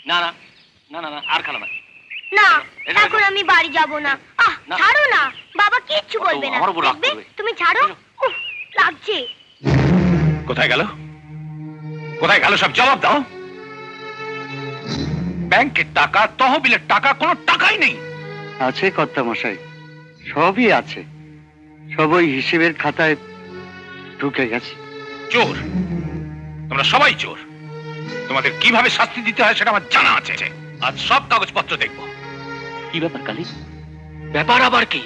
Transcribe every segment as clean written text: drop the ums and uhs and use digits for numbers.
না না না না না আর খেলো না। না এখন আমি বাড়ি যাব না। ছাড়ো না, বাবা কিচ্ছু বলবে না। তুমি ছাড়ো, লাগছে। কোথায় গেল? কোথায় গেল? সব জবাব দাও। ব্যাংকের টাকা, তহবিলের টাকা, কোনো টাকাই নেই। আছে কর্তামশাই, সবই আছে, সব ওই হিসেবের খাতায় ঢুকে গেছে। চোর, তোমরা সবাই চোর। তোমাদের কিভাবে শাস্তি দিতে হয় সেটা আমার জানা আছে। আজ সব কাগজপত্র দেখবো। কি ব্যাপার কালী? ব্যাপার আবার কি?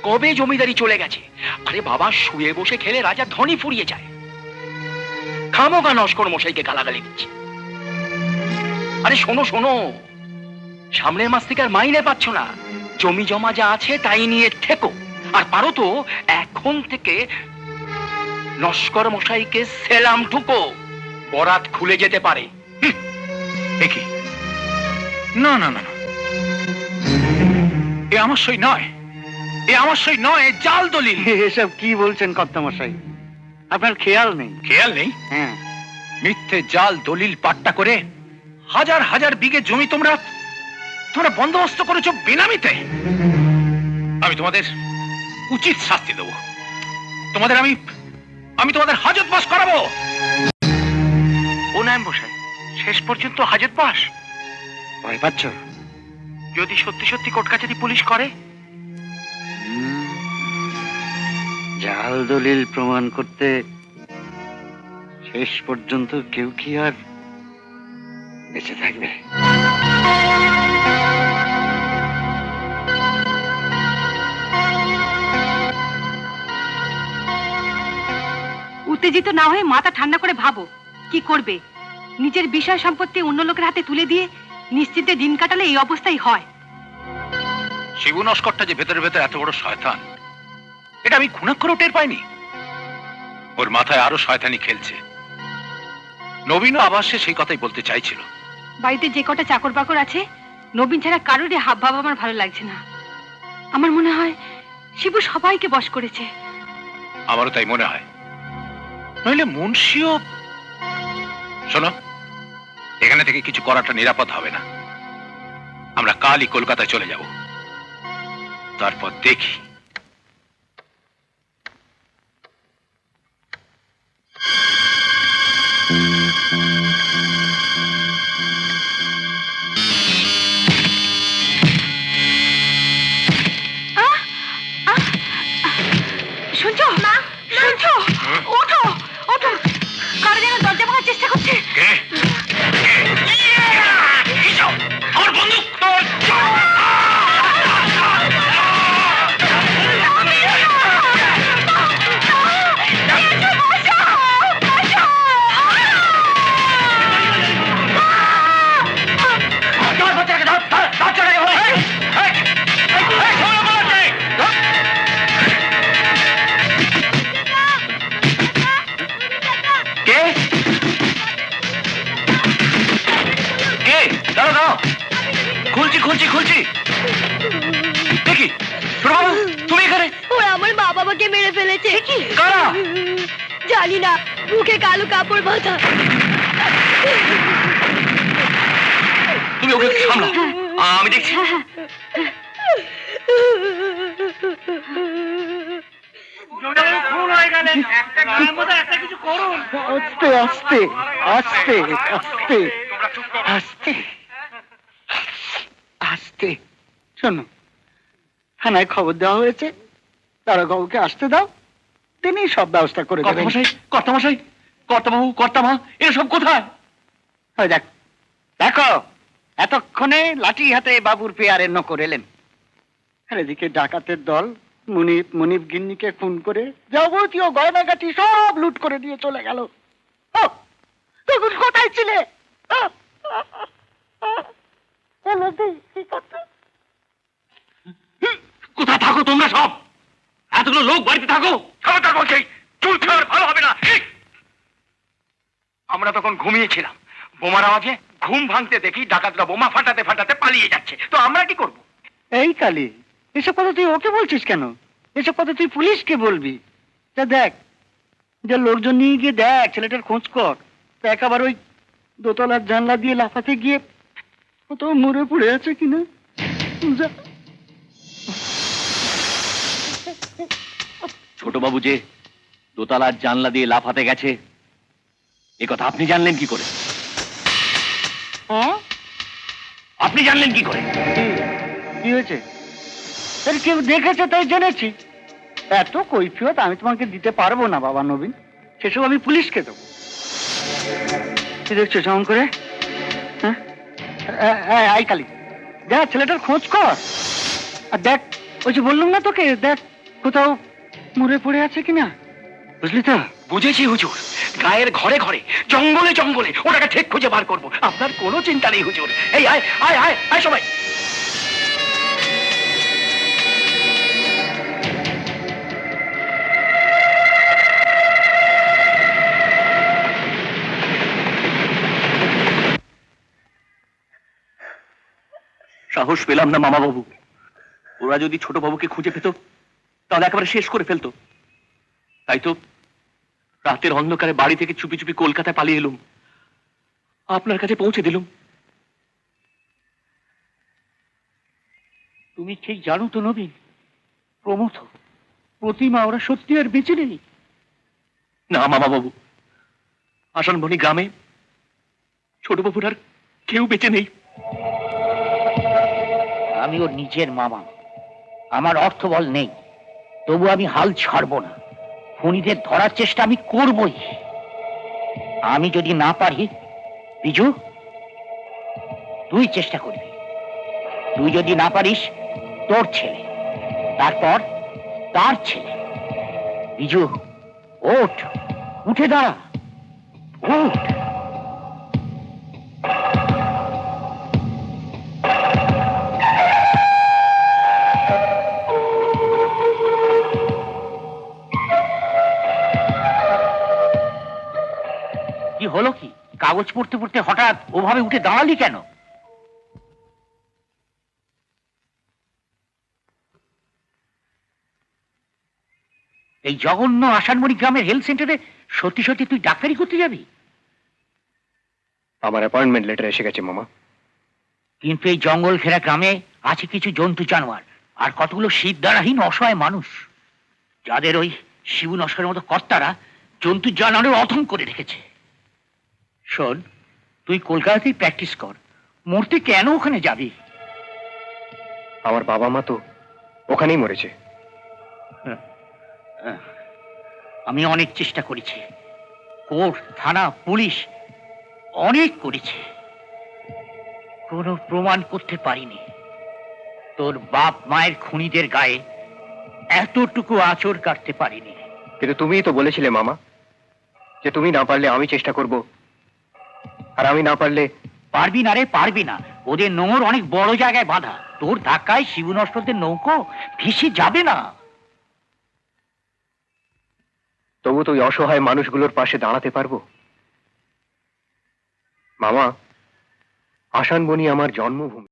কবে জমিদারি চলে গেছে? আরে বাবা, শুয়ে বসে খেলে রাজা ধনী ফুরিয়ে যায়। খামোগা নস্কর মশাইকে গালাগালি দিচ্ছে। আরে শোনো শোনো, সামনের মাস থেকে আর মাইনে পাচ্ছ না, জমি জমা যা আছে তাই নিয়ে থেকো। আর পারো তো এখন থেকে নস্কর মশাইকে সেলাম ঠুকো, বরাত খুলে যেতে পারে। দেখি, না না না, এ আমার সই নয়, এ আমার সই নয়, জাল দলিল। এসব কি বলছেন কর্তামশাই? আপনার খেয়াল নেই? খেয়াল নেই? হ্যাঁ। মিথ্যে জাল দলিল পাট্টা করে হাজার হাজার বিঘে জমি তোমরা বন্দোবস্ত করেছো বেনামিতে। আমি তোমাদের উচিত শাস্তি দেবো। তোমাদের আমি তোমাদের হাজত বাস করাবো। ও নায়েব মশাই, শেষ পর্যন্ত হাজত বাস? ভয় পাচ্ছ? যদি সত্যি সত্যি কোর্ট কাছারি পুলিশ করে? জাল দলিল প্রমাণ করতে শেষ পর্যন্ত কেউ কি আর বেঁচে থাকবে? উত্তেজিত না হয়ে মাথা ঠান্ডা করে ভাবো কি করবে। নিজের বিষয় সম্পত্তি অন্য লোকের হাতে তুলে দিয়ে নিশ্চিন্তে দিন কাটালে এই অবস্থাই হয়। শিবু নস্করটা যে ভেতরে ভেতরে এত বড় শয়তান, এটা আমি খুনাক্ষরেও টের পাইনি। ওর মাথায় আরো শয়তানি খেলছে। নবীনও আবার সে সেই কথাই বলতে চাইছিল। বাড়িতে যে কটা চাকর বাকর আছে, নবীন ছাড়া কারোরই হাব ভাব আমার ভালো লাগছে না। আমার মনে হয় শিবু সবাইকে বশ করেছে। আমারও তাই মনে হয়। নইলে মুন্সিও। শোনো, এখানে থেকে কিছু করাটা নিরাপদ হবে না। আমরা কালই কলকাতায় চলে যাব, তারপর দেখি। শুনছো মা? শুনছো? ওঠো ওঠো, কারো যেন দরজা ভাঙার চেষ্টা করছে। আমার বন্দুক! খুলছি খুলছি। দেখি, তুমি এখানে? ওরা আমার মা বাবাকে মেরে ফেলেছে। কারা? জানি না, মুখে কালো কাপড় বাঁধা। তুমি ওকে সামলাও, আমি দেখছি। আস্তে আস্তে আস্তে আস্তে আস্তে আস্তে। শোনো, থানায় খবর দেওয়া হয়েছে, তারা কাউকে আসতে দাও, তিনি সব ব্যবস্থা করে দেবেন। কর্তামশাই, কর্তাবাবু, কর্তামা, এসব কোথায়? দেখো, এতক্ষণে লাঠি হাতে বাবুর পেয়ারের নকর এলেন। আর এদিকে ডাকাতের দল মুনিপ গিন্নিকে খুন করে যাবতীয় গয়নাগাটি সব লুট করে দিয়ে চলে গেল। তখন কোথায় ছিলে? কোথায় থাকো তোমরা সব? এতগুলো লোক বাড়িতে থাকো। খবরদার বলছি, চুল খাওয়ার ভালো হবে না। আমরা তখন ঘুমিয়েছিলাম, বোমার আওয়াজে ঘুম ভাঙতে দেখি ডাকাতরা বোমা ফাটাতে ফাটাতে পালিয়ে যাচ্ছে। তো আমরা কি করব? এই কালী, এসব কথা তুই ওকে বলছিস কেন? এসব কথা তুই পুলিশকে বলবি। তা দেখ, যে লোকজন নিয়ে গিয়ে দেখ, ছেলেটার খোঁজ কর। দেখ আবার ওই দোতলার জানলা দিয়ে লাফাতে গিয়ে তো মরে পড়ে আছে কিনা। যা। ছোট বাবু যে দোতলার জানলা দিয়ে লাফাতে গেছে, এ কথা আপনি জানলেন কি করে? হ্যাঁ? আপনি জানলেন কি করে? কি হয়েছে? আরে কেউ দেখেছে তাই জেনেছি। এত কৈফিয়ত আমি তোমাকে দিতে পারবো না বাবা নবীন, সেসব আমি পুলিশকে দেবো। কি দেখছো যেমন করে? হ্যাঁ, আই কালি, যা ছেলেটার খোঁজ কর। আর দেখ, ওই যে বললাম না তোকে, দেখ কোথাও মরে পড়ে আছে কিনা, বুঝলি তো? বুঝেছি হুজুর, গায়ের ঘরে ঘরে, জঙ্গলে জঙ্গলে ওটাকে ঠিক খুঁজে বার করবো। আপনার কোনো চিন্তা নেই হুজুর। এই আয় আয় আয় আয় সবাই। সাহস পেলাম না মামা বাবু। ওরা যদি ছোট বাবুকে খুঁজে পেত তাহলে একেবারে শেষ করে ফেলতো। তাই তো রাতের অন্ধকারে বাড়ি থেকে চুপি চুপি কলকাতায় পালিয়ে এলুম, আপনার কাছে পৌঁছে দিলুম। তুমি ঠিক জানো তো নবীন, প্রমথ, প্রতিমা ওরা সত্যি আর বেঁচে নেই। না মামা বাবু, আসানবনি গ্রামে ছোট বাবুর আর কেউ বেঁচে নেই। আমি ওর নিজের মামা, আমার অর্থবল নেই, তবু আমি হাল ছাড়বো না। খুনিদের ধরার চেষ্টা আমি করবই। আমি যদি না পারি, বিজু তুই চেষ্টা করবি। তুই যদি না পারিস, তোর ছেলে, তারপর তার ছেলে। বিজু ওঠ, উঠে দাঁড়া, ওঠ। কি হলো কি? কাগজ পড়তে পড়তে হঠাৎ ওভাবে উঠে দাঁড়ালি কেন? এই জঘন্য আসানমণি গ্রামের হেলথ সেন্টারে সত্যি সত্যি তুই ডাক্তারি করতে যাবি? আমার অ্যাপয়েন্টমেন্ট লেটার এসে গেছে মামা। কিন্তু এই জঙ্গল ঘেরা গ্রামে আছে কিছু জন্তু জানোয়ার আর কতগুলো শীত দ্বারাহীন অসহায় মানুষ, যাদের ওই শিবু নস্করের মতো কর্তারা জন্তু জানোয়ারের অধম করে রেখেছে। শোন, তুই কলকাতাতেই প্র্যাকটিস কর, মরতে কেন ওখানে যাবি? আমার বাবা মা তো ওখানেই মরেছে। আমি অনেক চেষ্টা করেছি, কোর্ট, থানা, পুলিশ অনেক করেছি, কোনো প্রমাণ করতে পারিনি তোর বাপ মায়ের খুনিদের গায়ে এতটুকু আঁচড় কাটতে পারিনি। কিন্তু তুমিই তো বলেছিলে মামা যে তুমি না পারলে আমি চেষ্টা করব, আর আমি না পারলে। পারবি না রে, পারবি না। ওদের নোংর অনেক বড় জায়গায় বাঁধা, তোর ধাক্কায় শিবু নস্করদের নৌকো ভেসে যাবে না। তবু তো ওই অসহায় মানুষগুলোর পাশে দাঁড়াতে পারবো মামা। আসানবনি আমার জন্মভূমি।